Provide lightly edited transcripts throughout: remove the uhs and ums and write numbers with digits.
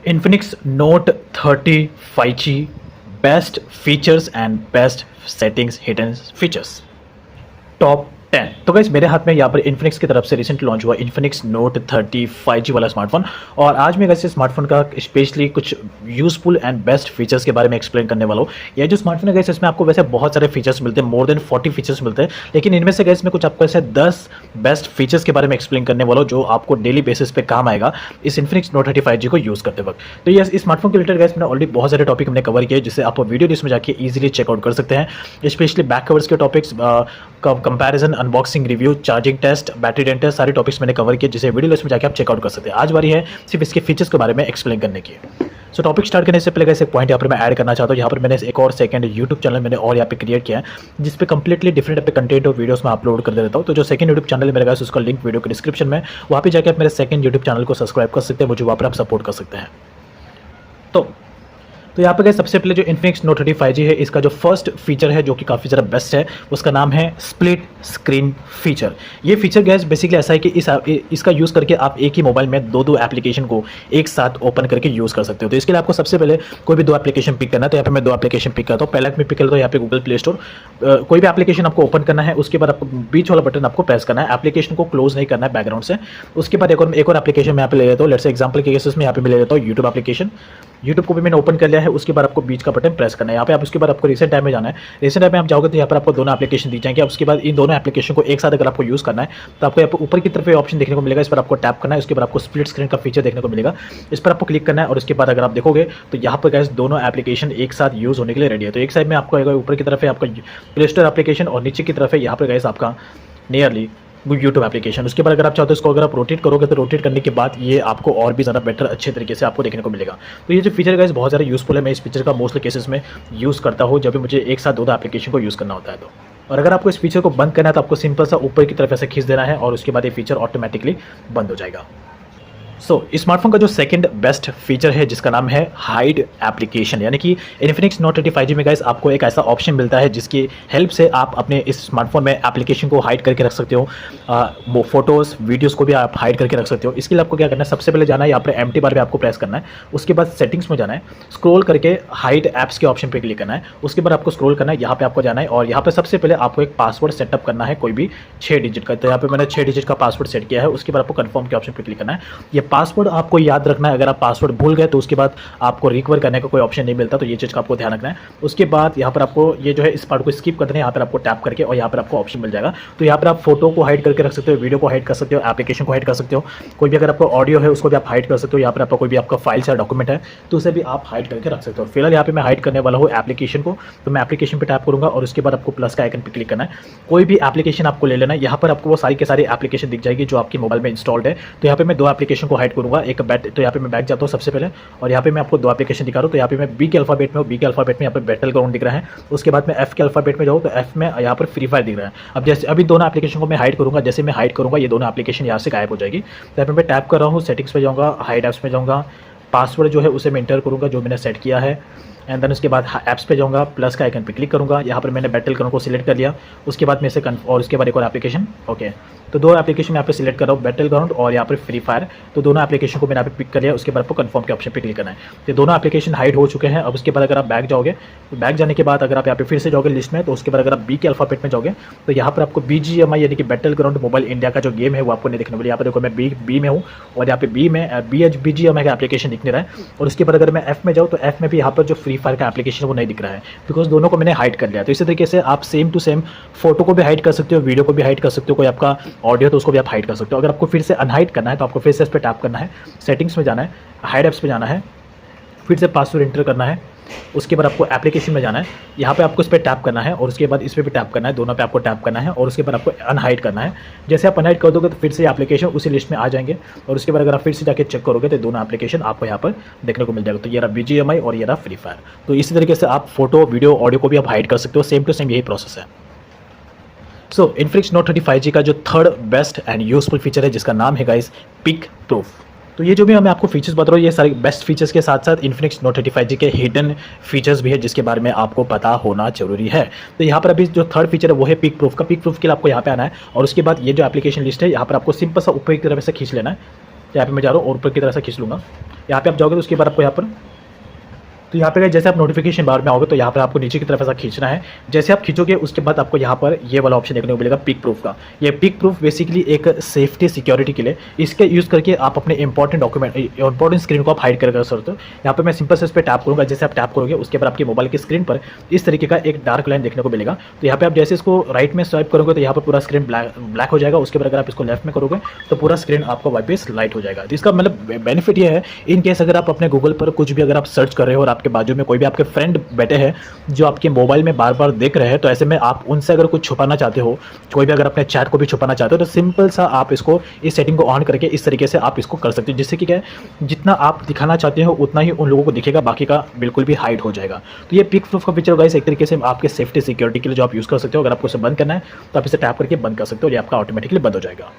Infinix Note 30 5G best features and best settings hidden features. Top 10। तो guys मेरे हाथ में यहाँ पर इन्फिनिक्स की तरफ से रिसेंट लॉन्च हुआ इन्फिनिक्स नोट 30 5G वाला स्मार्टफोन, और आज मैं वैसे स्मार्टफोन का स्पेशली कुछ यूजफुल एंड बेस्ट फीचर्स के बारे में एक्सप्लेन करने वाला हूँ। यह जो स्मार्टफोन है गाइस इसमें आपको वैसे बहुत सारे फीचर्स मिलते हैं, मोर देन 40 फीचर्स मिलते हैं, लेकिन इनमें से गाइस मैं कुछ आपको ऐसे 10 बेस्ट फीचर्स के बारे में एक्सप्लेन करने वाला हूँ जो आपको डेली बेसिस पे काम आएगा इस इन्फिनिक्स नोट 30 5G को यूज़ करते वक्त। तो ये इस स्मार्टफोन के रिलेटेड गाइस मैंने ऑलरेडी बहुत सारे टॉपिक हमने कवर किए जिसे आप वीडियो लिस्ट में जाके ईजिली चेकआउट कर सकते हैं, स्पेशली बैक कवर्स के topics, comparison, unboxing, review, charging test, battery डेंटेस्ट, सारे टॉपिक्स मैंने कवर किए जिसे वीडियो लिस्ट में जाकर आप चेकआउट कर सकते हैं। आज बारी है सिर्फ इसके फीचर्स के बारे में एक्सप्लेन करने की। सो टॉपिक स्टार्ट करने से पहले एक पॉइंट यहाँ पर मैं ऐड करना चाहता हूँ। यहाँ पर मैंने एक और सेकंड यूट्यूब चैनल मैंने और यहाँ पे क्रिएट किया है जिस पे कंप्लीटली डिफरेंट पे कंटेंट और वीडियोस में अपलोड कर देता हूँ। तो जो सेकंड यूट्यूब चैनल है मेरे पास उसका लिंक वीडियो के डिस्क्रिप्शन में, वहाँ पे जाकर आप मेरे सेकंड यूट्यूब चैनल को सब्सक्राइब कर सकते हैं, मुझे वहाँ पर आप सपोर्ट कर सकते हैं। तो यहाँ पे गए सबसे पहले जो इन्फिनिक्स नोट 30 5G है इसका जो फर्स्ट फीचर है जो कि काफ़ी ज़्यादा बेस्ट है उसका नाम है स्प्लिट स्क्रीन फीचर। ये फीचर गैस बेसिकली ऐसा है कि इसका यूज़ करके आप एक ही मोबाइल में दो एप्लीकेशन को एक साथ ओपन करके यूज़ कर सकते हो। तो इसके लिए आपको सबसे पहले कोई भी दो एप्लीकेशन पिक करना है। तो यहाँ पे मैं दो एप्लीकेशन पिक करता हूँ। पहला मैं पिक करता हूँ यहाँ पे गूगल प्ले स्टोर। कोई भी एप्लीकेशन आपको ओपन करना है, उसके बाद आपको बीच वाला बटन आपको प्रेस करना है, एप्लीकेशन को क्लोज नहीं करना है बैकग्राउंड से। उसके बाद एक और एप्लीकेशन मैं यहाँ पे ले लेता हूँ। लेट्स से एग्जाम्पल के केसेस में यहाँ पे मैं ले लेता हूँ यूट्यूब एप्लीकेशन। यूट्यूब को भी मैंने ओपन कर लिया है। उसके बाद आपको बीच का बटन प्रेस करना है। यहाँ पे आप उसके बाद आपको रिसेंट टाइम में जाना है। रिसेंट टाइम में आप जाओगे तो यहाँ पर आपको दोनों एप्लीकेशन दी जाएंगे। उसके बाद इन दोनों एप्लीकेशन को एक साथ अगर आपको यूज़ करना है तो आपको यहाँ पर ऊपर की तरफ ये ऑप्शन देखने को मिलेगा, इस पर आपको टैप करना है। उसके बाद आपको स्प्लिट स्क्रीन का फीचर देखने को मिलेगा, इस पर आपको क्लिक करना है। और उसके बाद अगर आप देखोगे तो यहाँ पर गाइस दोनों एप्लीकेशन एक साथ यूज़ होने के लिए रेडी है। तो एक साइड में आपको ऊपर की तरफ है आपका प्ले स्टोर एप्लीकेशन और नीचे की तरफ है यहाँ पर गाइस आपका नियरली यूट्यूब एप्लीकेशन। उसके बाद अगर आप चाहते हो इसको अगर आप रोटेट करोगे तो रोटेट करने के बाद ये आपको और भी ज़्यादा बेटर अच्छे तरीके से आपको देखने को मिलेगा। तो ये जो फीचर गाइस बहुत ज़्यादा यूज़फुल है। मैं इस फीचर का मोस्टली केसेस में यूज़ करता हूँ जब भी मुझे एक साथ दो एप्लीकेशन को यूज़ करना होता है। तो और अगर आपको इस फीचर को बंद करना है तो आपको सिंपल सा ऊपर की तरफ ऐसे खींच देना है और उसके बाद ये फीचर ऑटोमेटिकली बंद हो जाएगा। इस स्मार्टफोन का जो सेकंड बेस्ट फीचर है जिसका नाम है हाइड एप्लीकेशन, यानी कि इन्फिनिक्स नोट 30 5G में गाइस आपको एक ऐसा ऑप्शन मिलता है जिसकी हेल्प से आप अपने इस स्मार्टफोन में एप्लीकेशन को हाइड करके रख सकते हो। फोटोज़ वीडियोस को भी आप हाइड करके रख सकते हो। इसके लिए आपको क्या करना है, सबसे पहले जाना है यहाँ पर एम्प्टी बार पे आपको प्रेस करना है। उसके बाद सेटिंग्स में जाना है, स्क्रॉल करके हाइड ऐप्स के ऑप्शन पर क्लिक करना है। उसके बाद आपको स्क्रॉल करना है, यहाँ पर आपको जाना है और यहाँ पर सबसे पहले आपको एक पासवर्ड सेटअप करना है कोई भी 6 डिजिट का। तो यहाँ पर मैंने 6 डिजिट का पासवर्ड सेट किया है। उसके बाद आपको कन्फर्म के ऑप्शन पर क्लिक करना है। ये पासवर्ड आपको याद रखना है। अगर आप पासवर्ड भूल गए तो उसके बाद आपको रिकवर करने का कोई ऑप्शन नहीं मिलता, तो ये चीज़ का आपको ध्यान रखना है। उसके बाद यहाँ पर आपको ये जो है इस पार्ट को स्किप कर देना है। यहाँ पर आपको टैप करके और यहाँ पर आपको ऑप्शन मिल जाएगा। तो यहाँ पर आप फोटो को हाइड करके रख सकते हो, वीडियो को हाइड कर सकते हो, एप्लीकेशन को हाइड कर सकते हो, कोई भी अगर आपको ऑडियो है उसको भी आप हाइड कर सकते हो। यहाँ पर आपका कोई भी आपका फाइल्स या डॉक्यूमेंट है तो उसे भी आप हाइड करके रख सकते हो। फिलहाल यहाँ पे मैं हाइड करने वाला हूँ एप्लीकेशन को, तो मैं एप्लीकेशन पर टैप करूँगा और उसके बाद आपको प्लस का आइकन पर क्लिक करना है। कोई भी एप्लीकेशन आपको ले लेना है। यहाँ पर आपको वो सारी के सारी एप्लीकेशन दिख जाएगी जो आपके मोबाइल में इंस्टॉल्ड है। तो यहाँ पे मैं दो एप्लीकेशन को हाइड करूँगा। एक तो यहाँ पे मैं बैक जाता हूँ सबसे पहले और यहाँ पे मैं आपको दो एप्लीकेशन दिखा रहा हूँ। तो यहाँ पे मैं बी के अल्फाबेट में हूँ, बी के अल्फाबेट में यहाँ पे बैटल ग्राउंड दिख रहा है। उसके बाद मैं एफ के अल्फाबेट में जाऊँ तो एफ में यहाँ पर फ्री फायर दिख रहा है। अब जैसे अभी दोनों एप्लीकेशन को मैं हाइड करूँगा, जैसे मैं हाइड करूँगा ये दोनों एप्लीकेशन यहाँ से गायब हो जाएगी। तो यहाँ पे मैं टैप कर रहा हूँ, सेटिंग्स पे जाऊँगा, हाइड ऐप्स में जाऊँगा, पासवर्ड जो है उसे मैं इंटर करूँगा जो मैंने सेट किया है। एंड देन उसके बाद ऐप्स पे जाऊँगा, प्लस का आइकन पे क्लिक करूँगा। यहाँ पर मैंने बैटल ग्राउंड को सिलेक्ट कर लिया। उसके बाद मैं इसे और उसके बाद एक और एप्लीकेशन, ओके, तो दो एप्लीकेशन यहाँ पे सिलेक्ट कर रहा हूँ, बैटल ग्राउंड और यहाँ पर फ्री फायर। तो दोनों एप्लीकेशन को मैंने यहाँ पे पिक कर लिया। उसके बाद आपको कंफर्म के ऑप्शन पे क्लिक करना है। तो दोनों एप्लीकेशन हाइड हो चुके हैं। अब उसके बाद अगर आप बैक जाओगे तो बैक जाने के बाद अगर आप यहाँ पे फिर से जाओगे लिस्ट में, तो उसके बाद अगर आप बी के अल्फाबेट में जाओगे तो यहाँ पर आपको BGMI यानी कि बैटल ग्राउंड मोबाइल इंडिया का जो गेम है वो आपको नहीं देखने वाली। यहाँ पर देखो मैं बी में हूँ और यहाँ पे बी में BGMI का एप्लीकेशन दिख नहीं रहा है। और उसके बाद अगर मैं एफ में जाऊँ तो एफ में भी यहाँ पर जो फ्री फायर का एप्लीकेशन वो नहीं दिख रहा है, बिकॉज दोनों को मैंने हाइड कर लिया। तो इसी तरीके से आप सेम टू सेम फोटो को भी हाइड कर सकते हो, वीडियो को भी हाइड कर सकते हो, कोई आपका ऑडियो तो उसको भी आप हाइड कर सकते हो। अगर आपको फिर से अनहाइड करना है तो आपको फिर से इस पर टैप करना है, सेटिंग्स में जाना है, हाइड ऐप्स पे जाना है, फिर से पासवर्ड एंटर करना है। उसके बाद आपको एप्लीकेशन में जाना है, यहाँ पे आपको इस पर टैप करना है और उसके बाद इस पर भी टैप करना है, दोनों पे आपको टैप करना है और उसके बाद आपको अनहाइड करना है। जैसे आप अनहाइड कर दोगे तो फिर से एप्लीकेशन उसी लिस्ट में आ जाएंगे और उसके बाद अगर आप फिर से जाके चेक करोगे तो दोनों एप्लीकेशन आपको यहाँ पर देखने को मिल जाएगा। तो ये रहा BGMI और ये रहा फ्री फायर। तो इसी तरीके से आप फोटो, वीडियो, ऑडियो को भी आप हाइड कर सकते हो। सेम टू सेम यही प्रोसेस है। इन्फिनिक्स नोट 30 5G का जो third best and useful feature है जिसका नाम है गाइस पिक प्रूफ। तो ये जो भी मैं आपको फीचर्स बता रहा हूँ ये सारे बेस्ट फीचर्स के साथ साथ इन्फिनिक्स नोट 30 5G के हिडन फीचर्स भी है जिसके बारे में आपको पता होना जरूरी है। तो यहाँ पर अभी जो थर्ड फीचर है वो है पिक प्रूफ का। पिक प्रूफ के लिए आपको यहाँ पे आना है और उसके बाद ये जो एप्लीकेशन लिस्ट है यहाँ पर आपको सिंपल सा ऊपर की तरफ से खींच लेना है। यहाँ पे मैं जा रहा हूँ और ऊपर की तरफ से खींच लूँगा। यहाँ पे आप जाओगे तो उसके बाद आपको यहाँ पर, तो यहाँ पे जैसे आप नोटिफिकेशन बार में आओगे तो यहाँ पर आपको नीचे की तरफ ऐसा खींचना है। जैसे आप खींचोगे उसके बाद आपको यहाँ पर ये वाला ऑप्शन देखने को मिलेगा पिक प्रूफ का। ये पिक प्रूफ बेसिकली एक सेफ्टी सिक्योरिटी के लिए, इसके यूज़ करके आप अपने इंपॉर्टेंट डॉक्यूमेंट, इंपॉर्टेंट स्क्रीन को आप हाइड कर सकते हो। यहाँ पर मैं सिंपल से इस पर टैप करूँगा। जैसे आप टैप करोगे उसके बाद आपके मोबाइल की स्क्रीन पर इस तरीके का एक डार्क लाइन देखने को मिलेगा। तो यहाँ पे आप जैसे इसको राइट में स्वाइप करोगे तो यहाँ पर पूरा स्क्रीन ब्लैक हो जाएगा। उसके बाद अगर आप इसको लेफ्ट में करोगे तो पूरा स्क्रीन आपका वापस लाइट हो जाएगा। तो इसका मतलब बेनिफिट ये है, इन केस अगर आप अपने गूगल पर कुछ भी अगर आप सर्च कर रहे हो और आपके बाजू में कोई भी आपके फ्रेंड बैठे हैं जो आपके मोबाइल में बार बार देख रहे हैं, तो ऐसे में आप उनसे अगर कुछ छुपाना चाहते हो, कोई भी अगर अपने चैट को भी छुपाना चाहते हो, तो सिंपल सा आप इसको, इस सेटिंग को ऑन करके इस तरीके से आप इसको कर सकते हो, जिससे कि क्या है, जितना आप दिखाना चाहते हो उतना ही उन लोगों को दिखेगा, बाकी का बिल्कुल भी हाइड हो जाएगा। तो ये पिक प्रूफ का फीचर गाइस एक तरीके से आपके सेफ्टी सिक्योरिटी के लिए जो आप यूज़ कर सकते हो। अगर आपको इसे बंद करना है तो आप इसे टैप करके बंद कर सकते हो और ये आपका ऑटोमेटिकली बंद हो जाएगा।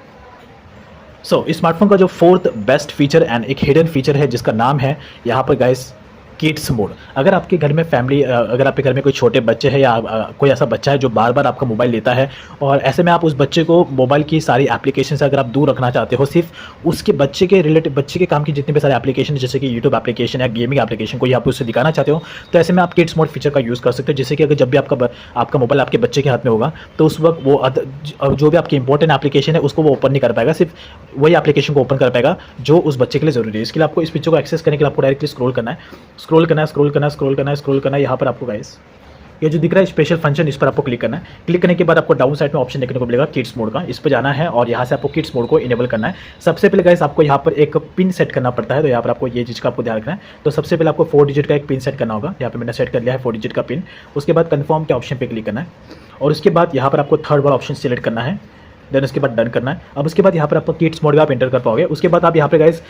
स्मार्टफोन का जो फोर्थ बेस्ट फीचर एंड एक हिडन फीचर है जिसका नाम है यहाँ पर गाइस किड्स मोड। अगर आपके घर में फैमिली, अगर आपके घर में कोई छोटे बच्चे हैं या कोई ऐसा बच्चा है जो बार बार आपका मोबाइल लेता है और ऐसे में आप उस बच्चे को मोबाइल की सारी एप्लीकेशन से अगर आप दूर रखना चाहते हो, सिर्फ उसके बच्चे के रिलेटेड, बच्चे के काम की जितने भी सारे एप्लीकेशन जैसे कि यूट्यूब एप्लीकेशन या गेमिंग एप्लीकेशन को आप उससे दिखाना चाहते हो, तो ऐसे में आप किड्स मोड फीचर का यूज़ कर सकते हो। जैसे कि अगर जब भी आपका मोबाइल आपके बच्चे के हाथ में होगा तो उस वक्त वो जो भी आपकी इंपॉर्टेंट एप्लीकेशन है उसको वो ओपन नहीं कर पाएगा, सिर्फ वही एप्लीकेशन को ओपन कर पाएगा जो उस बच्चे के लिए जरूरी है। इसके लिए आपको इस फीचर को एक्सेस करने के लिए आपको डायरेक्टली स्क्रॉल करना है। यहाँ पर आपको गाइस ये जो दिख रहा है स्पेशल फंक्शन, इस पर आपको क्लिक करना है। क्लिक करने के बाद आपको डाउन साइड में ऑप्शन देखने को मिलेगा किड्स मोड का, इस पर जाना है और यहाँ से आपको किड्स मोड को इनेबल करना है। सबसे पहले गाइस आपको यहाँ पर एक पिन सेट करना पड़ता है, तो यहाँ पर आपको ये चीज़ का आपको ध्यान रखना है। तो सबसे पहले आपको 4 डिजिट का एक पिन सेट करना होगा। यहाँ पर मैंने सेट कर लिया है 4 डिजिट का पिन। उसके बाद कन्फर्म के ऑप्शन पर क्लिक करना है और उसके बाद यहाँ पर आपको थर्ड वाला ऑप्शन सिलेक्ट करना है, देन उसके बाद डन करना है। अब उसके बाद यहाँ पर आपको किड्स मोड का आप एंटर कर पाओगे। उसके बाद आप यहाँ पे गाइस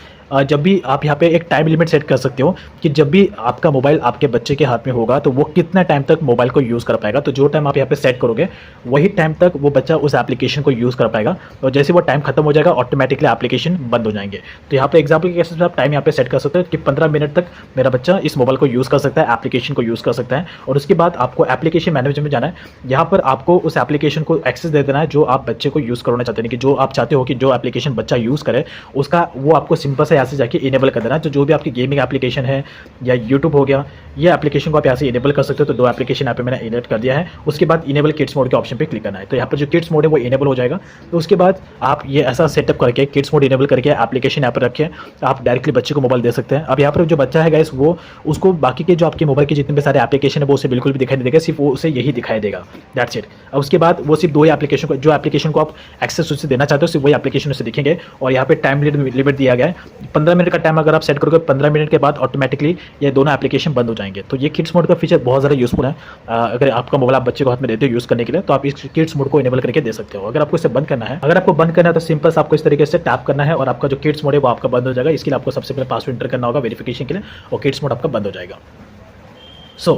जब भी आप यहाँ पे एक टाइम लिमिट सेट कर सकते हो कि जब भी आपका मोबाइल आपके बच्चे के हाथ में होगा तो वो कितना टाइम तक मोबाइल को यूज़ कर पाएगा। तो जो टाइम आप यहाँ पे सेट करोगे वही टाइम तक वो बच्चा उस एप्लीकेशन को यूज़ कर पाएगा और जैसे वो टाइम खत्म हो जाएगा ऑटोमेटिकली एप्लीकेशन बंद हो जाएंगे। तो यहाँ पे एग्जाम्पल के केसेस में आप टाइम यहाँ पे सेट कर सकते हो कि 15 मिनट तक मेरा बच्चा इस मोबाइल को यूज़ कर सकता है, एप्लीकेशन को यूज़ कर सकता है। और उसके बाद आपको एप्लीकेशन मैनेजर में जाना है। यहाँ पर आपको उस एप्लीकेशन को एक्सेस दे देना है जो आप बच्चे को यूज़ करना चाहते हैं, कि जो आप चाहते हो कि जो एप्लीकेशन बच्चा यूज़ करे उसका वो आपको सिंपल से यहाँ से जाके इनेबल कर देना है। तो जो भी आपकी गेमिंग एप्लीकेशन है या यूट्यूब हो गया, ये एप्लीकेशन को आप यहाँ से इनेबल कर सकते हो। तो 2 एप्लीकेशन यहाँ पे मैंने इनेबल कर दिया है। उसके बाद इनेबल किड्स मोड के ऑप्शन पे क्लिक करना है। तो यहाँ पर जो किड्स मोड है वो इनेबल हो जाएगा। तो उसके बाद आप ये ऐसा सेटअप करके किड्स मोड इनेबल करके एप्लीकेशन यहाँ पर रखें, आप डायरेक्टली बच्चे को मोबाइल दे सकते हैं। अब यहाँ पर जो बच्चा है गाइस वो उसको बाकी के जो आपके मोबाइल के जितने भी सारे एप्लीकेशन है वो उसे बिल्कुल भी दिखाई नहीं देगा, सिर्फ वो उसे यही दिखाई देगा, दैट्स इट। अब उसके बाद वो सिर्फ 2 ही एप्लीकेशन को, जो एप्लीकेशन को आप एक्सेस उससे देना चाहते हो सिर्फ वही एप्लीकेशन उसे दिखेंगे। और यहाँ पे टाइम लिमिट दिया गया है 15 मिनट का टाइम, अगर आप सेट करोगे 15 मिनट के बाद ऑटोमेटिकली ये दोनों एप्लीकेशन बंद हो जाएंगे। तो ये किड्स मोड का फीचर बहुत ज़्यादा यूजफुल है। अगर आपका मोबाइल आप बच्चे को हाथ में देते हो यूज़ करने के लिए तो आप इस किड्स मोड को इनेबल करके दे सकते हो। अगर आपको इसे बंद करना है, तो सिंपल से आपको इस तरीके से टैप करना है और आपका जो किड्स मोड है वो आपका बंद हो जाएगा। इसके लिए आपको सबसे पहले पासवर्ड एंटर करना होगा वेरिफिकेशन के लिए और किड्स मोड आपका बंद हो जाएगा।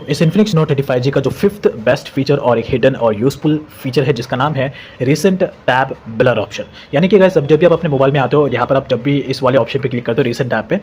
इस इन्फिनिक्स नोट 35G का जो 5th बेस्ट फीचर और एक हिडन और यूजफुल फीचर है जिसका नाम है रिसेंट टैब ब्लर ऑप्शन। यानी कि गाइस जब भी आप अपने मोबाइल में आते हो, यहाँ पर आप जब भी इस वाले ऑप्शन पे क्लिक करते हो रिसेंट टैब पे,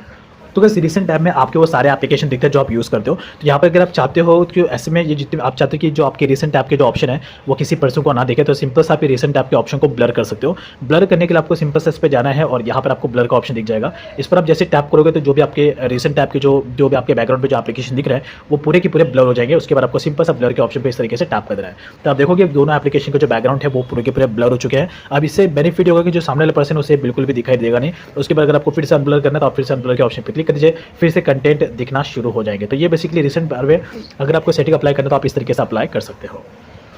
तो गाइस रिसेंट टैब में आपके वो सारे एप्लीकेशन दिखते हैं जो आप यूज़ करते हो। तो यहाँ पर अगर आप चाहते हो कि ऐसे में ये जितने आप चाहते हो कि जो आपके रिसेंट टैब के जो ऑप्शन है वो किसी पर्सन को ना दिखे, तो सिंपल से आप रिसेंट टैब के ऑप्शन को ब्लर कर सकते हो। ब्लर करने के लिए आपको सिंपल से इस पर जाना है और यहाँ पर आपको ब्लर का ऑप्शन दिख जाएगा। इस पर आप जैसे टैप करोगे तो जो भी आपके रिसेंट टैब के जो भी आपके बैकग्राउंड पे जो एप्लीकेशन दिख रहे हैं वो पूरे के पूरे ब्लर हो जाएंगे। उसके बाद आपको सिंपल सा ब्लर के ऑप्शन पर इस तरीके से टैप कर देना है। तो आप देखोगे दोनों एप्लीकेशन के जो बैकग्राउंड है वो पूरे के पूरे ब्लर हो चुके हैं। अब इससे बेनिफिट होगा कि जो सामने वाले पर्सन उसे बिल्कुल भी दिखाई देगा नहीं। उसके बाद अगर आपको फिर से अनब्लर करना है तो आप फिर से अनब्लर के ऑप्शन पर क्लिक कर दीजिए, फिर से कंटेंट दिखना शुरू हो जाएंगे। तो ये बेसिकली रिसेंट बार में अगर आपको सेटिंग अप्लाई करना है तो आप इस तरीके से अप्लाई कर सकते हो।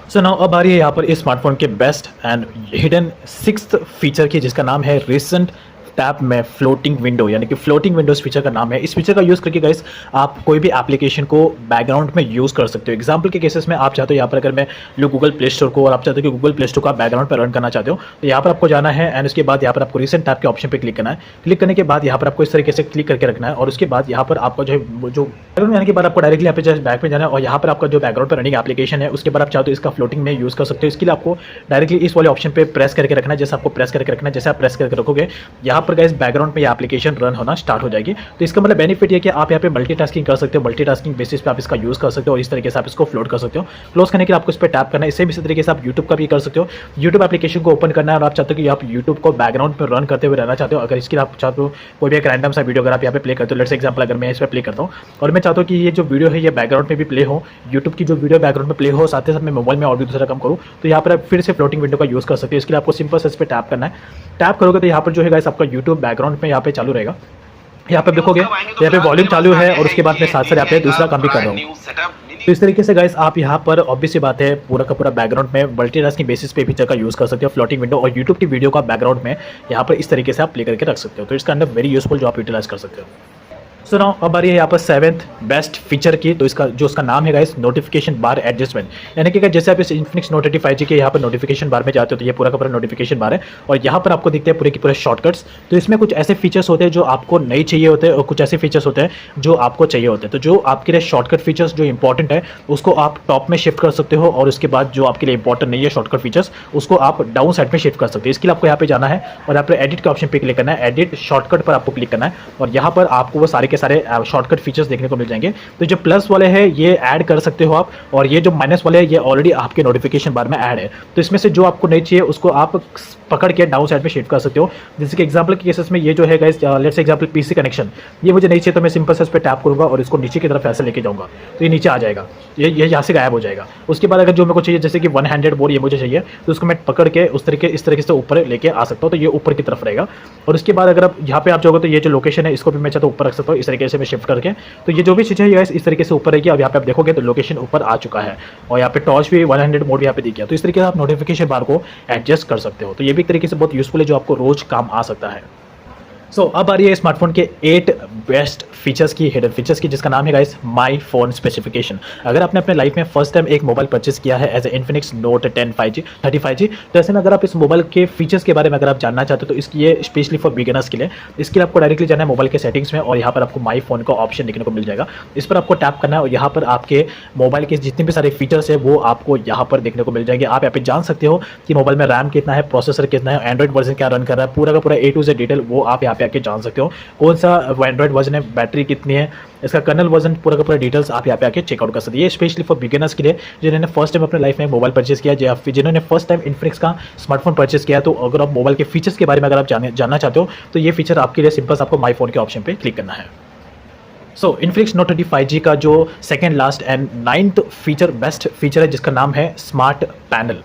सो नाउ अब आ रही है यहाँ पर इस स्मार्टफोन के best and hidden 6th feature की, जिसका नाम है रिसेंट टैब में फ्लोटिंग विंडो, यानी कि फ्लोटिंग विंडोज फीचर का नाम है। इस फीचर का यूज़ करके गाइस आप कोई भी एप्लीकेशन को बैकग्राउंड में यूज़ कर सकते हो। एग्जांपल के केसेस में आप चाहते हो यहाँ पर अगर मैं लो गूगल प्ले स्टोर को और आप चाहते हो कि गूगल प्ले स्टोर को आप बैकग्राउंड पर रन करना चाहते हो, तो यहाँ पर आपको जाना है एंड उसके बाद यहाँ पर आपको रिसेंट टैब के ऑप्शन पर क्लिक करना है। क्लिक करने के बाद यहाँ पर आपको इस तरीके से क्लिक करके रखना है और उसके बाद यहाँ पर आपका जो बैकग्राउंड जाने के बाद आपको डायरेक्टली यहाँ पे जस्ट बैक में जाना है और यहाँ पर आपका जो बैकग्राउंड पर रनिंग एप्लीकेशन है उसके बाद आप चाहते हो इसका फ्लोटिंग में यूज़ कर सकते हो। इसके लिए आपको डायरेक्टली इस वाले ऑप्शन पे प्रेस करके रखना है। जैसे आपको प्रेस करके रखना है, जैसे आप प्रेस करके रखोगे यहाँ पर गाइस बैकग्राउंड में ये एप्लीकेशन रन होना स्टार्ट हो जाएगी। तो इसका मतलब बेनिफिट ये कि आप यहाँ पे मल्टीटास्किंग कर सकते हो, मल्टीटास्किंग बेसिस पे आप इसका यूज़ कर सकते हो और इस तरीके से आप इसको फ्लोट कर सकते हो। क्लोज करने के लिए आपको इस पर टैप करना है। सेम इसी तरीके से आप यूट्यूब का भी कर सकते हो। यूट्यूब एप्लीकेशन को ओपन करना है और आप चाहते हो कि आप यूट्यूब को बैकग्राउंड में रन करते हुए रहना चाहते हो। अगर इसके लिए आप चाहते हो कोई भी एक रैंडम सा वीडियो अगर आप यहाँ पे प्ले करते हो, लेट्स एग्जांपल अगर मैं इस पर प्ले करता हूँ और मैं चाहता हूँ कि ये जो वीडियो है ये बैकग्राउंड में भी प्ले हो, यूट्यूब की जो वीडियो बैकग्राउंड में प्ले हो, साथ ही साथ मैं मोबाइल में और भी दूसरा काम करूँ, तो यहाँ पर आप फिर से फ्लोटिंग विंडो का यूज़ कर सकते हो। इसके लिए आपको सिंपल से इस पर टैप करना है। टैप करोगे तो यहाँ पर जो है गाइस आपका यूट्यूब बैकग्राउंड में यहाँ पे चालू रहेगा। यहाँ पे देखोगे यहाँ पे वॉल्यूम चालू है और उसके बाद में साथ साथ यहाँ पे दूसरा काम भी कर रहा हूँ। तो इस तरीके से गाइस आप यहाँ पर ऑब्वियस सी बात है पूरा का पूरा बैकग्राउंड में मल्टीटास्किंग बेसिस पे फीचर का यूज़ कर सकते हो, फ्लोटिंग विंडो और यूट्यूब की वीडियो का बैकग्राउंड में यहाँ पर इस तरीके से आप प्ले करके रख सकते हो। तो इसका अंदर वेरी यूजफुल जो आप यूटिलाइज कर सकते हो। सो नाउ अब आ रही है यहाँ पर 7th बेस्ट फीचर की। तो उसका नाम है गाइस नोटिफिकेशन बार एडजस्टमेंट। यानी कि जैसे आप इस इन्फिनिक्स नोट 30 5G के यहाँ पर नोटिफिकेशन बार में जाते हो तो ये पूरा का पूरा नोटिफिकेशन बार है और यहाँ पर आपको दिखते हैं पूरे के पूरे शॉर्टकट्स। तो इसमें कुछ ऐसे फीचर्स होते हैं जो आपको नहीं चाहिए होते हैं और कुछ ऐसे फीचर्स होते हैं जो आपको चाहिए होते हैं। तो जो आपके लिए शॉर्टकट फीचर्स जो इंपॉर्टेंट है उसको आप टॉप में शिफ्ट कर सकते हो और उसके बाद जो आपके लिए इंपॉर्टेंट नहीं है शॉर्टकट फीचर्स उसको आप डाउन साइड में शिफ्ट कर सकते हो। इसके लिए आपको यहाँ पे जाना है और यहाँ पर एडिट के ऑप्शन पर क्लिक करना है। एडिट शॉर्टकट पर आपको क्लिक करना है और यहाँ पर आपको वो सारे के सारे शॉर्टकट फीचर्स देखने को मिल जाएंगे। तो जो प्लस वाले हैं ये ऐड कर सकते हो आप और ये जो माइनस वाले हैं ये ऑलरेडी आपके नोटिफिकेशन बार में ऐड है। तो इसमें से जो आपको नहीं चाहिए उसको आप पकड़ के डाउन साइड में शिफ्ट कर सकते हो। जैसे कि एग्जांपल के केसेस में ये जो है guys let's example PC connection ये मुझे नहीं चाहिए तो मैं सिंपल से इस पर टैप करूंगा और इसको नीचे की तरफ ऐसे लेके जाऊंगा तो ये नीचे आ जाएगा, ये यहाँ से गायब हो जाएगा। उसके बाद अगर जो मेरे को चाहिए जैसे कि 100 बोर्ड ये मुझे चाहिए तो उसको मैं पकड़ के इस तरीके से ऊपर लेके आ सकता हूँ। तो ये ऊपर की तरफ रहेगा और उसके बाद अगर आप यहाँ पे आप जाओगे तो ये जो लोकेशन है इसको भी मैं चाहता हूँ ऊपर रख सकता हूँ। इस तरीके से मैं शिफ्ट करके तो ये जो भी चीज़ें है इस तरीके से ऊपर रहेगी। अब यहाँ पे आप देखोगे तो लोकेशन ऊपर आ चुका है और यहाँ पे टॉर्च भी 100 मोड भी यहाँ पे दिख गया। तो इस तरीके से आप नोटिफिकेशन बार को एडजस्ट कर सकते हो। तो ये भी एक तरीके से बहुत यूजफुल है जो आपको रोज काम आ सकता है। अब आ रही है स्मार्टफोन के 8 बेस्ट फीचर्स की, हिडन फीचर्स की, जिसका नाम है गाइस माई फोन स्पेसिफिकेशन। अगर आपने अपने लाइफ में फर्स्ट टाइम एक मोबाइल परचेस किया है as a Infinix note 10 5G 35G तो ऐसे में अगर आप इस मोबाइल के फीचर्स के बारे में अगर आप जानना चाहते हो तो इसकी ये स्पेशली फॉर बिगिनर्स के लिए। इसके लिए आपको डायरेक्टली जाना है मोबाइल के सेटिंग्स में और यहाँ पर आपको माई फोन का ऑप्शन देखने को मिल जाएगा। इस पर आपको टैप करना है और यहाँ पर आपके मोबाइल के जितने भी सारे फीचर्स है वो आपको यहाँ पर देखने को मिल जाएंगे। आप यहाँ पे जान सकते हो कि मोबाइल में रैम कितना है, प्रोसेसर कितना है, एंड्रॉइड वर्जन क्या रन कर रहा है, पूरा का पूरा A to Z डिटेल वो आप यहाँ पे आके जान सकते हो। कौन सा एंड्रॉइड वर्जन है, बैटरी कितनी है, इसका कर्नल वर्जन पूरा का पूरा डिटेल्स आप यहाँ पे आके चेकआउट कर सकते हैं। ये स्पेशली फॉर बिगिनर्स के लिए जिन्होंने फर्स्ट टाइम अपने लाइफ में मोबाइल परचेस किया या फिर जिन्होंने फर्स्ट टाइम इन्फिनिक्स का स्मार्टफोन परचेस किया। तो अगर आप मोबाइल के फीचर्स के बारे में अगर आप जानना चाहते हो तो ये फीचर आपके लिए सिंपल आपको माई फोन के ऑप्शन पे क्लिक करना है। इन्फिनिक्स नोट 30 5G का जो second last and 9th feature best feature है जिसका नाम है smart panel.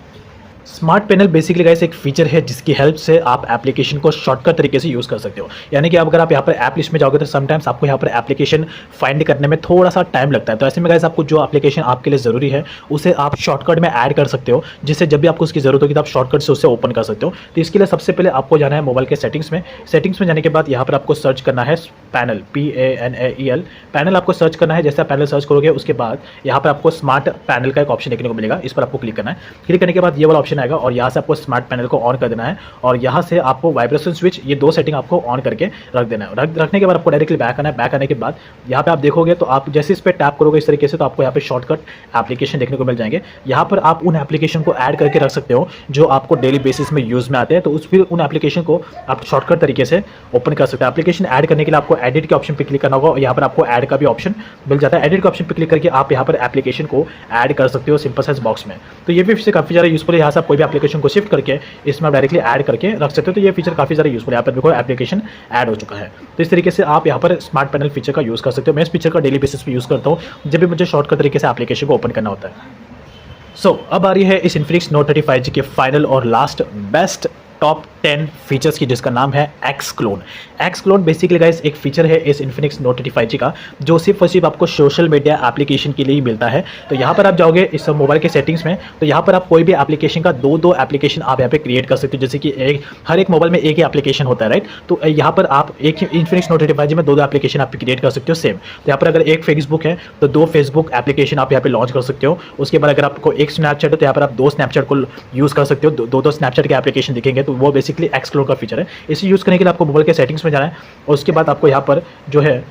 Smart panel basically guys एक फीचर है जिसकी हेल्प से आप एप्लीकेशन को शॉर्टकट तरीके से यूज़ कर सकते हो। यानी कि अगर आप यहाँ पर ऐप लिस्ट में जाओगे तो समटाइम्स आपको यहाँ पर एप्लीकेशन फाइंड करने में थोड़ा सा टाइम लगता है। तो ऐसे में गाइस आपको जो एप्लीकेशन आपके लिए ज़रूरी है उसे आप शॉर्टकट में ऐड कर सकते हो, जिससे जब भी आपको उसकी ज़रूरत होगी तो आप शॉर्टकट से उसे ओपन कर सकते हो। तो इसके लिए सबसे पहले आपको जाना है मोबाइल के सेटिंग्स में जाने के बाद यहाँ पर आपको सर्च करना है पैनल PANAEL पैनल आपको सर्च करना है। जैसे आप पैनल सर्च करोगे उसके बाद यहाँ पर आपको स्मार्ट पैनल का एक ऑप्शन देखने को मिलेगा। इस पर आपको क्लिक करना है। क्लिक करने के बाद ये वाला ऑप्शन आएगा और यहाँ से आपको स्मार्ट पैनल को ऑन कर देना है और यहाँ से आपको वाइब्रेशन स्विच ये 2 सेटिंग आपको ऑन करके रख देना है। रखने के बाद आपको डायरेक्टली बैक आना है। बैक आने के बाद यहाँ पे आप देखोगे तो आप जैसे इस पर टैप करोगे इस तरीके से तो आपको यहाँ पे शॉर्टकट एप्लीकेशन देखने को मिल जाएंगे। यहाँ पर आप उन एप्लीकेशन को ऐड करके रख सकते हो जो आपको डेली बेसिस में यूज़ में आते हैं। तो उन एप्लीकेशन को आप शॉर्टकट तरीके से ओपन कर सकते हो। एप्लीकेशन ऐड करने के लिए आपको एडिट के ऑप्शन पर क्लिक करना होगा और यहाँ पर आपको ऐड का भी ऑप्शन मिल जाता है। एडिट के ऑप्शन पर क्लिक करके आप यहाँ पर एप्लीकेशन को ऐड कर सकते हो सिंपल साइज बॉक्स में। तो ये भी फीचर काफ़ी ज़्यादा यूजफुल है। यहाँ से आप कोई भी एप्लीकेशन को शिफ्ट करके इसमें आप डायरेक्टली ऐड करके रख सकते हो। तो ये फीचर काफ़ी ज़्यादा यूजफुल है। यहाँ पर देखो एप्लीकेशन ऐड हो चुका है। तो इस तरीके से आप यहाँ पर स्मार्ट पैनल फीचर का यूज़ कर सकते हो। मैं इस फीचर का डेली बेसिस पे यूज़ करता हूँ जब भी मुझे शॉर्टकट तरीके से एप्लीकेशन को ओपन करना होता है। अब आ रही है इस इन्फिनिक्स नोट 30 5G के फाइनल और लास्ट बेस्ट टॉप 10 फीचर्स की, जिसका नाम है x clone. X clone basically guys एक फीचर है इस इन्फिनिक्स नोट 30 5G का जो सिर्फ और सिर्फ आपको सोशल मीडिया एप्लीकेशन के लिए ही मिलता है। तो यहाँ पर आप जाओगे इस मोबाइल के सेटिंग्स में तो यहाँ पर आप कोई भी एप्लीकेशन का दो एप्लीकेशन आप यहाँ पे क्रिएट कर सकते हो। जैसे कि हर एक मोबाइल में एक ही एप्लीकेशन होता है राइट। तो यहाँ पर आप एक इन्फिनिक्स नोट 30 5G में 2 एप्लीकेशन आप क्रिएट कर सकते हो सेम। तो यहाँ पर अगर एक फेसबुक है तो 2 फेसबुक एप्लीकेशन आप यहाँ पे लॉन्च कर सकते हो। उसके बाद अगर आपको एक स्नैपचैट है तो यहाँ पर आप 2 स्नैपचैट को यूज़ कर सकते हो। दो स्नैपचैट के एप्लीकेशन दिखेंगे। तो वो बेसिकली एक्स क्लोन का फीचर है। इसे यूज़ करने के लिए आपको मोबाइल के सेटिंग्स में जाना है और उसके बाद आपको यहाँ पर जो है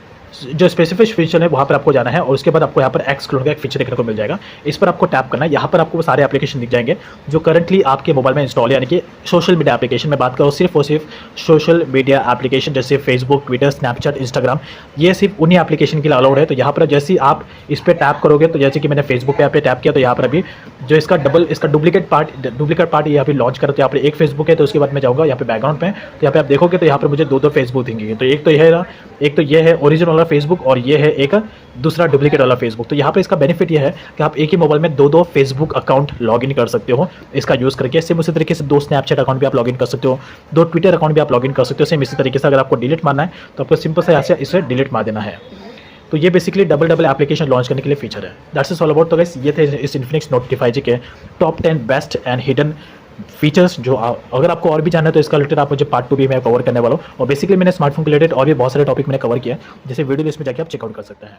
जो स्पेसिफिक फीचर है वहाँ पर आपको जाना है और उसके बाद आपको यहाँ पर एक्सक्लूड का एक फीचर देखने को मिल जाएगा। इस पर आपको टैप करना है। यहाँ पर आपको वो सारे एप्लीकेशन दिख जाएंगे जो करंटली आपके मोबाइल में इंस्टॉल है, यानी कि सोशल मीडिया एप्लीकेशन। मैं बात करूँ सिर्फ और सिर्फ सोशल मीडिया एप्लीकेशन जैसे फेसबुक, ट्विटर, स्नैपचैट, इंस्टाग्राम, ये सिर्फ उन्हीं एप्लीकेशन के लिए अलाउड है। तो यहाँ पर जैसे ही आप इस पर टैप करोगे, तो जैसे कि मैंने फेसबुक पे यहाँ पे टैप किया, तो यहाँ पर अभी जो इसका डुप्लीकेट पार्ट यहाँ पे लॉन्च करा। तो यहाँ पर एक फेसबुक है, तो उसके बाद मैं जाऊँगा यहाँ पे बैकग्राउंड पे, तो यहाँ पे आप देखोगे तो यहाँ पर मुझे दो फेसबुक दिखेंगे। तो एक तो ये है ओरिजिनल वाला फेसबुक और ये है एक दूसरा डुप्लीकेट वाला फेसबुक। तो यहाँ पे इसका बेनिफिट ये है कि आप एक ही मोबाइल में दो फेसबुक अकाउंट लॉगिन कर सकते हो इसका यूज़ करके। सेम उसी तरीके से दो स्नैपचैट अकाउंट भी आप लॉगिन कर सकते हो, दो ट्विटर अकाउंट भी आप लॉगिन कर सकते हो। सेम इसी तरीके से अगर आपको डिलीट मारना है तो आपको सिंपल से ऐसे इसे डिलीट मार देना है। तो ये बेसिकली डबल एप्लीकेशन लॉन्च करने के लिए फीचर है। That's is all about. तो गाइस ये थे इस इन्फिनिक्स नोट 5G के top 10 best and hidden features. जो अगर आपको और भी जानना है तो इसका रिलेटेड आप मुझे पार्ट 2 भी मैं कवर करने वाला हूँ। और बेसिकली मैंने स्मार्टफोन के रिलेटेड और भी बहुत सारे टॉपिक मैंने कवर किया है, जैसे वीडियो लिस्ट में जाकर आप चेकआउट कर सकते हैं।